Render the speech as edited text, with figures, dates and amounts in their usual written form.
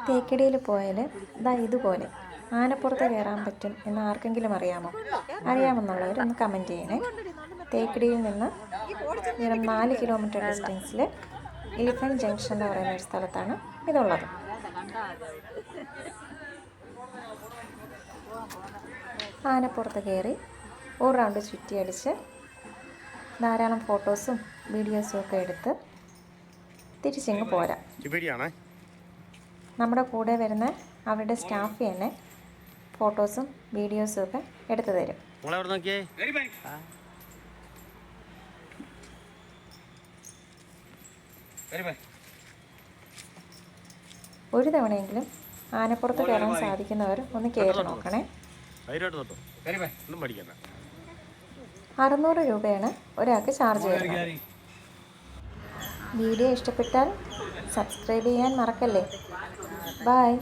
തേക്കടിയിൽ പോയാൽ ഇതാ ഇതുപോലെ ആനപ്പുറത്ത് കയറാൻ പറ്റും എന്ന് ആർക്കെങ്കിലും അറിയാമോ? അറിയാമെന്നുള്ളവർ ഒന്ന് കമൻറ്റ് ചെയ്യണേ. തേക്കടിയിൽ നിന്ന് വെറും 4 കിലോമീറ്റർ ഡിസ്റ്റൻസിൽ എലിഫൻറ്റ് ജംഗ്ഷൻ എന്ന് പറയുന്ന ഒരു സ്ഥലത്താണ് ഇതുള്ളത്. ആനപ്പുറത്ത് കയറി ഒരു റൗണ്ട് ചുറ്റിയടിച്ച് ധാരാളം ഫോട്ടോസും വീഡിയോസും ഒക്കെ എടുത്ത് തിരിച്ചിങ്ങ് പോരാം. നമ്മുടെ കൂടെ വരുന്ന അവരുടെ സ്റ്റാഫ് തന്നെ ഫോട്ടോസും വീഡിയോസും ഒക്കെ എടുത്തു തരും. ഒരു തവണയെങ്കിലും ആനപ്പുറത്ത് കയറാൻ സാധിക്കുന്നവർ ഒന്ന് കയറി നോക്കണേ. 600 രൂപയാണ് ഒരാൾക്ക് ചാർജ് വരുന്നത്. വീഡിയോ ഇഷ്ടപ്പെട്ടാൽ സബ്സ്ക്രൈബ് ചെയ്യാൻ മറക്കല്ലേ. ബൈ.